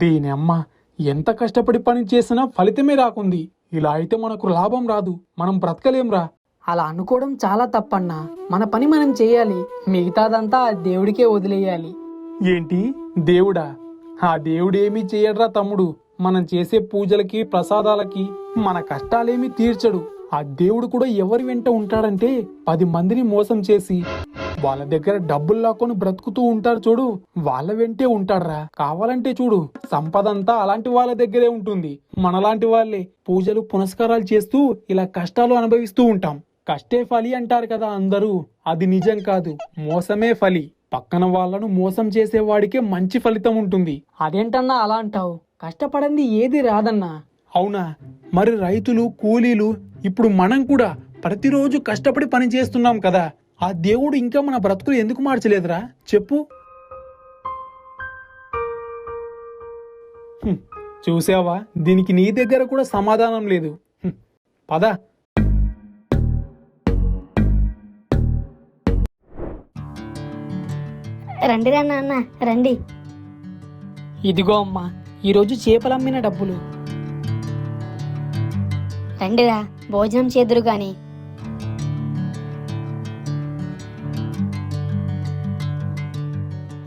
దీని అమ్మ, ఎంత కష్టపడి పని చేసినా ఫలితమే రాకుంది. ఇలా అయితే మనకు లాభం రాదు, మనం బ్రతకలేంరా. అలా అనుకోవడం చాలా తప్పన్నా. మన పని మనం చేయాలి, మిగతాదంతా ఆ దేవుడికే వదిలేయాలి. ఏంటి దేవుడా? ఆ దేవుడేమీ చేయడ్రా తమ్ముడు. మనం చేసే పూజలకి ప్రసాదాలకి మన కష్టాలేమీ తీర్చడు. ఆ దేవుడు కూడా ఎవరి వెంట ఉంటాడంటే 10 మందిని మోసం చేసి వాళ్ళ దగ్గర డబ్బులు లాక్కొని బ్రతుకుతూ ఉంటారు చూడు, వాళ్ళ వెంటే ఉంటాడ్రా. కావాలంటే చూడు, సంపదంతా అలాంటి వాళ్ళ దగ్గరే ఉంటుంది. మనలాంటి వాళ్ళే పూజలు పునస్కారాలు చేస్తూ ఇలా కష్టాలు అనుభవిస్తూ ఉంటాం. కష్టే ఫలి అంటారు కదా అందరూ, అది నిజం కాదు, మోసమే ఫలి. పక్కన వాళ్ళను మోసం చేసేవాడికే మంచి ఫలితం ఉంటుంది. అదేంటన్నా అలా అంటావు? కష్టపడింది ఏది రాదన్నా. అవునా? మరి రైతులు, కూలీలు, ఇప్పుడు మనం కూడా ప్రతిరోజు కష్టపడి పని చేస్తున్నాం కదా. ఆ దేవుడు ఇంకా మన బ్రతుకులు ఎందుకు మార్చలేదురా చెప్పు? చూసావా, దీనికి నీ దగ్గర కూడా సమాధానం లేదు. పద. రండిరా నాన్న రండి. ఇదిగో అమ్మా, ఈరోజు చేపలమ్మిన డబ్బులు. రండిరా భోజనం చేదురు గాని.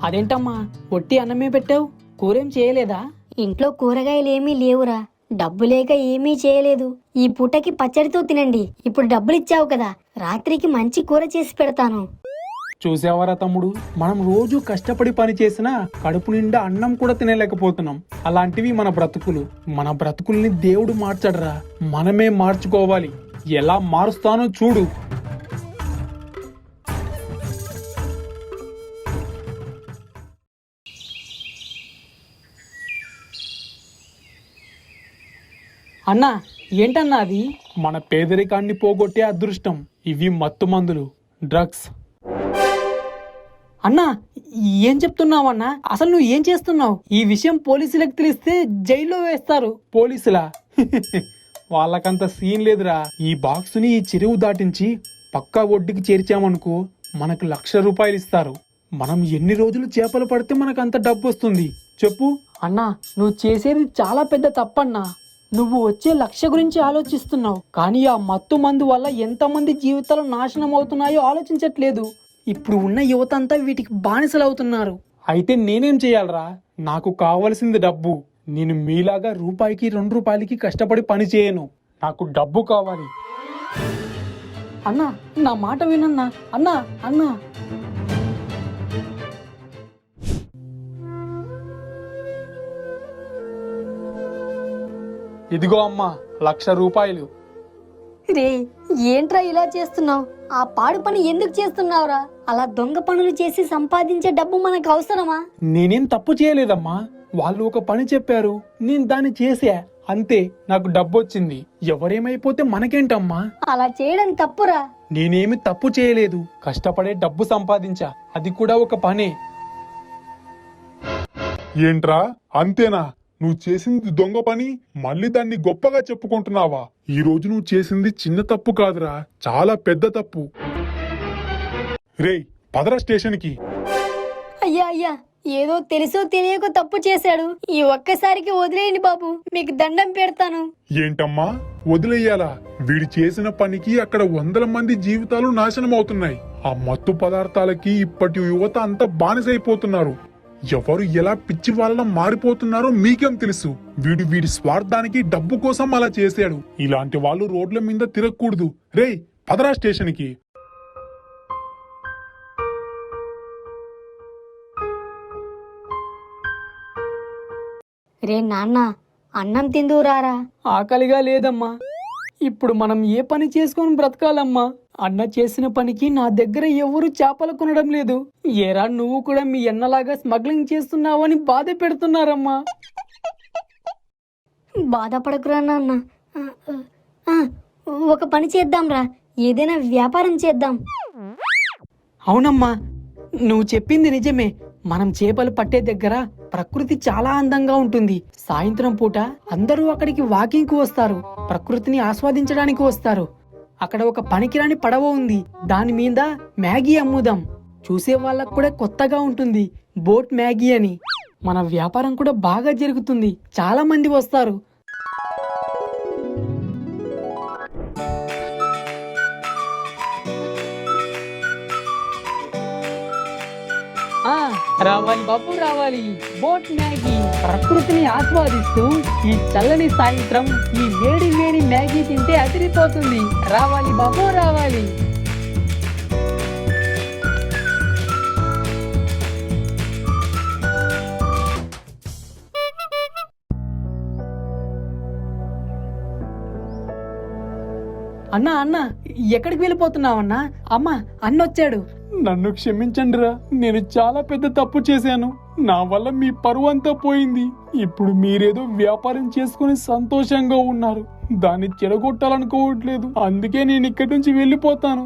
అదేంటమ్మా, ఒట్టి అన్నమే పెట్టావు, కూరేం చేయలేదా? ఇంట్లో కూరగాయలు ఏమీ లేవురా, డబ్బు లేక ఏమీ చేయలేదు. ఈ పూటకి పచ్చడితో తినండి. ఇప్పుడు డబ్బులు ఇచ్చావు కదా, రాత్రికి మంచి కూర చేసి పెడతాను. చూసావరా తమ్ముడు, మనం రోజు కష్టపడి పని చేసినా కడుపు నిండా అన్నం కూడా తినలేకపోతున్నాం. అలాంటివి మన బ్రతుకులు. మన బ్రతుకుల్ని దేవుడు మార్చడరా, మనమే మార్చుకోవాలి. ఎలా మారుస్తానో చూడు. అన్నా, ఏంటన్నా అది? మన పేదరికాన్ని పోగొట్టే అదృష్టం. ఇవి మత్తు మందులు, డ్రగ్స్. అన్నా, ఏం చెప్తున్నావన్నా? అసలు నువ్వు ఏం చేస్తున్నావు? ఈ విషయం పోలీసులకు తెలిస్తే జైల్లో వేస్తారు. పోలీసులా? వాళ్ళకంత సీన్ లేదురా. ఈ బాక్స్ ని ఈ చెరువు దాటించి పక్కా ఒడ్డుకి చేర్చామనుకో, మనకు ₹1,00,000 ఇస్తారు. మనం ఎన్ని రోజులు చేపలు పడితే మనకు అంత డబ్బు వస్తుంది చెప్పు? అన్నా, నువ్వు చేసేది చాలా పెద్ద తప్పన్నా. నువ్వు వచ్చే లక్ష్య గురించి ఆలోచిస్తున్నావు, కానీ ఆ మత్తు మందు వల్ల ఎంతమంది జీవితాలు నాశనం అవుతున్నాయో ఆలోచించట్లేదు. ఇప్పుడు ఉన్న యువత అంతా వీటికి బానిసలవుతున్నారు. అయితే నేనేం చేయాలరా? నాకు కావలసింది డబ్బు. నేను మీలాగా రూపాయికి ₹2 కష్టపడి పని చేయను. నాకు డబ్బు కావాలి. అన్నా, నా మాట వినన్నా. అన్నా అన్నా ఇదిగో అమ్మా, ₹1,00,000. రే, ఏంట్రా ఇలా చేస్తున్నావు? ఆ పాడు పని ఎందుకు చేస్తున్నావురా? అలా దొంగ పనులు చేసి సంపాదించే డబ్బు మనకు అవసరమా? నేనేం తప్పు చేయలేదమ్మా. వాళ్ళు ఒక పని చెప్పారు, నేను దాన్ని చేసా, అంతే. నాకు డబ్బు వచ్చింది. ఎవరేమైపోతే మనకేంటమ్మా? అలా చేయడం తప్పురా. నేనేమి తప్పు చేయలేదు. కష్టపడే డబ్బు సంపాదించా, అది కూడా ఒక పనే. ఏంట్రా, అంతేనా? నువ్వు చేసింది దొంగ పని, మళ్ళీ దాన్ని గొప్పగా చెప్పుకుంటున్నావా? ఈ రోజు నువ్వు చేసింది చిన్న తప్పు కాదురా, చాలా పెద్ద తప్పు. రేయ్, పదరా స్టేషన్కి. అయ్యా అయ్యా, ఏదో తెలుసో తెలియకో తప్పు చేశాడు. ఈ ఒక్కసారికి వదిలేయండి బాబు, మీకు దండం పెడతాను. ఏంటమ్మా వదిలేయాలా? వీడు చేసిన పనికి అక్కడ 100 మంది జీవితాలు నాశనం అవుతున్నాయి. ఆ మత్తు పదార్థాలకి ఇప్పటి యువత అంతా బానిసైపోతున్నారు. ఎవరు ఎలా పిచ్చి వాళ్ళ మారిపోతున్నారో మీకేం తెలుసు? వీడి స్వార్థానికి డబ్బు కోసం అలా చేశాడు. ఇలాంటి వాళ్ళు రోడ్ల మీద తిరగకూడదు. రేయ్, పదరా స్టేషన్కి. రే నాన్న, అన్నం తిందురారా. ఆకలిగా లేదమ్మా. ఇప్పుడు మనం ఏ పని చేసుకొని బ్రతకాలమ్మా? అన్న చేసిన పనికి నా దగ్గర ఎవరు చేపలు కొనడం లేదు. ఏరా, నువ్వు కూడా మీ అన్నలాగా స్మగ్లింగ్ చేస్తున్నావని బాధ పెడుతున్నారమ్మా. బాధపడకురా నాన్న. ఒక పని చేద్దాంరా, ఏదైనా వ్యాపారం చేద్దాం. అవునమ్మా, నువ్వు చెప్పింది నిజమే. మనం చేపలు పట్టే దగ్గర ప్రకృతి చాలా అందంగా ఉంటుంది. సాయంత్రం పూట అందరూ అక్కడికి వాకింగ్ కు వస్తారు, ప్రకృతిని ఆస్వాదించడానికి వస్తారు. అక్కడ ఒక పనికిరాని పడవ ఉంది, దాని మీద మ్యాగీ అమ్ముదాం. చూసే వాళ్ళకు కూడా కొత్తగా ఉంటుంది, బోట్ మ్యాగీ అని. మన వ్యాపారం కూడా బాగా జరుగుతుంది, చాలా మంది వస్తారు. ఆ, రావాలి బాబు రావాలి. Boat Maggi. ప్రకృతిని ఆస్వాదిస్తూ ఈ చల్లని సాయంత్రం ఈ వేడి వేడి మ్యాగీ తింటే అదిరిపోతుంది. రావాలి బాబు రావాలి. అన్నా అన్నా, ఎక్కడికి వెళ్ళిపోతున్నావన్నా? అమ్మా, అన్నొచ్చాడు. నన్ను క్షమించండిరా, నేను చాలా పెద్ద తప్పు చేశాను. నా వల్ల మీ పరువు అంతా పోయింది. ఇప్పుడు మీరేదో వ్యాపారం చేసుకుని సంతోషంగా ఉన్నారు, దాన్ని చెడగొట్టాలనుకోవట్లేదు. అందుకే నేను ఇక్కడి నుంచి వెళ్ళిపోతాను.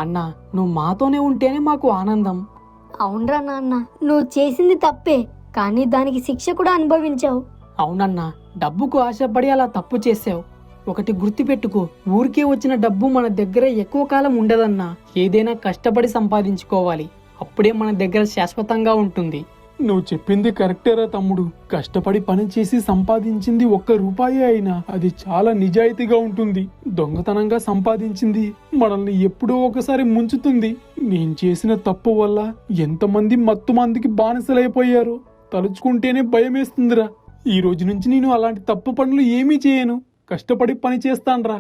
అన్నా, నువ్వు మాతోనే ఉంటేనే మాకు ఆనందం. అవునరా నాన్న, నువ్వు చేసింది తప్పే, కానీ దానికి శిక్ష కూడా అనుభవించావు. అవునన్నా, డబ్బుకు ఆశపడి అలా తప్పు చేసావు. ఒకటి గుర్తుపెట్టుకో, ఊరికే వచ్చిన డబ్బు మన దగ్గర ఎక్కువ కాలం ఉండదన్నా. ఏదైనా కష్టపడి సంపాదించుకోవాలి, అప్పుడే మన దగ్గర శాశ్వతంగా ఉంటుంది. నువ్వు చెప్పింది కరెక్టేరా తమ్ముడు. కష్టపడి పని చేసి సంపాదించింది ₹1 అయినా అది చాలా నిజాయితీగా ఉంటుంది. దొంగతనంగా సంపాదించింది మనల్ని ఎప్పుడో ఒకసారి ముంచుతుంది. నేను చేసిన తప్పు వల్ల ఎంతమంది మత్తు మందికి బానిసలైపోయారో తలుచుకుంటేనే భయమేస్తుందిరా. ఈ రోజు నుంచి నేను అలాంటి తప్పు పనులు ఏమీ చేయను. కష్టపడి పని చేస్తాన్రా.